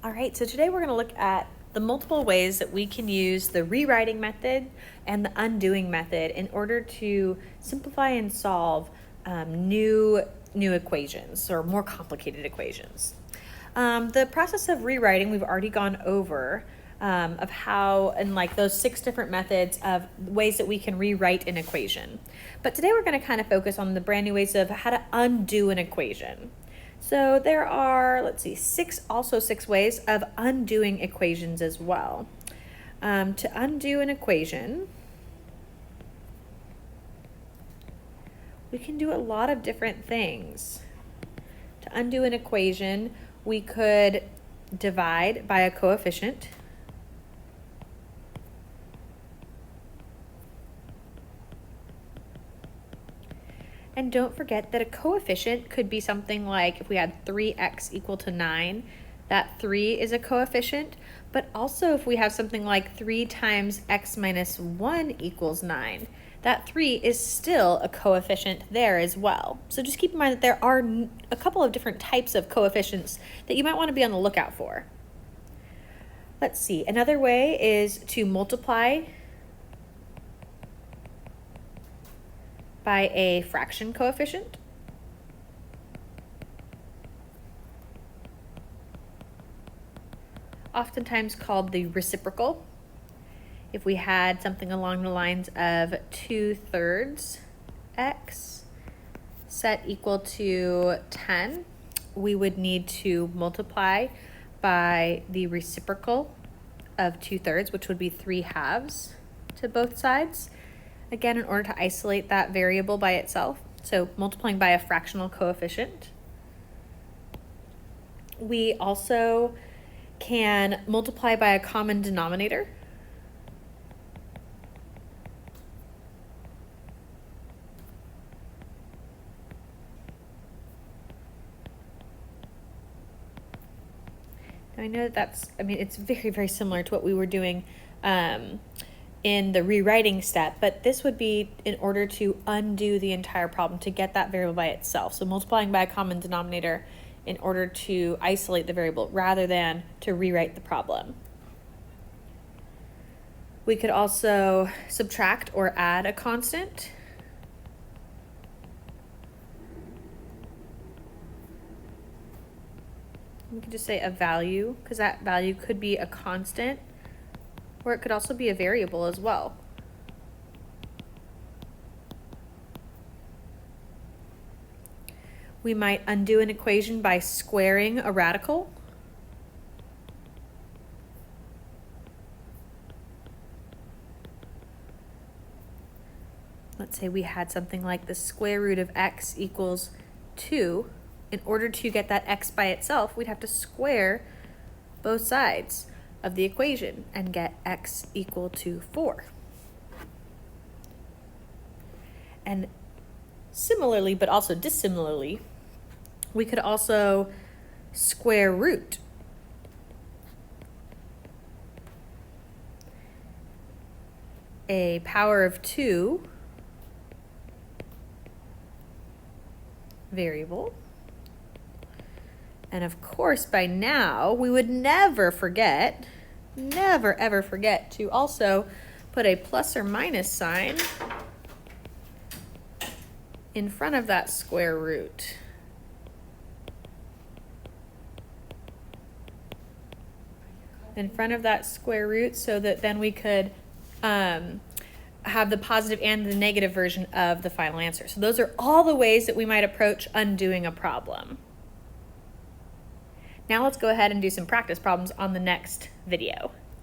All right, so today we're going to look at the multiple ways that we can use the rewriting method and the undoing method in order to simplify and solve new equations or more complicated equations. The process of rewriting we've already gone over, of how, and like those 6 different methods of ways that we can rewrite an equation. But today we're going to kind of focus on the brand new ways of how to undo an equation. So there are, let's see, 6 ways of undoing equations as well. To undo an equation, we can do a lot of different things. To undo an equation, we could divide by a coefficient. And don't forget that a coefficient could be something like if we had 3x equal to 9, that 3 is a coefficient, but also if we have something like 3 times x minus 1 equals 9, that 3 is still a coefficient there as well. So just keep in mind that there are a couple of different types of coefficients that you might want to be on the lookout for. Let's see, another way is to multiply by a fraction coefficient. Oftentimes called the reciprocal. If we had something along the lines of 2/3 x set equal to 10, we would need to multiply by the reciprocal of 2/3, which would be 3/2 to both sides. Again, in order to isolate that variable by itself, so multiplying by a fractional coefficient. We also can multiply by a common denominator. Now I know that it's very, very similar to what we were doing in the rewriting step, but this would be in order to undo the entire problem, to get that variable by itself. So multiplying by a common denominator in order to isolate the variable rather than to rewrite the problem. We could also subtract or add a constant. We could just say a value, because that value could be a constant, or it could also be a variable as well. We might undo an equation by squaring a radical. Let's say we had something like the square root of x equals 2. In order to get that x by itself, we'd have to square both sides of the equation and get x equal to 4. And similarly, but also dissimilarly, we could also square root a power of 2 variable. And of course, by now, we would never ever forget to also put a plus or minus sign in front of that square root. In front of that square root, so that then we could have the positive and the negative version of the final answer. So those are all the ways that we might approach undoing a problem. Now let's go ahead and do some practice problems on the next video.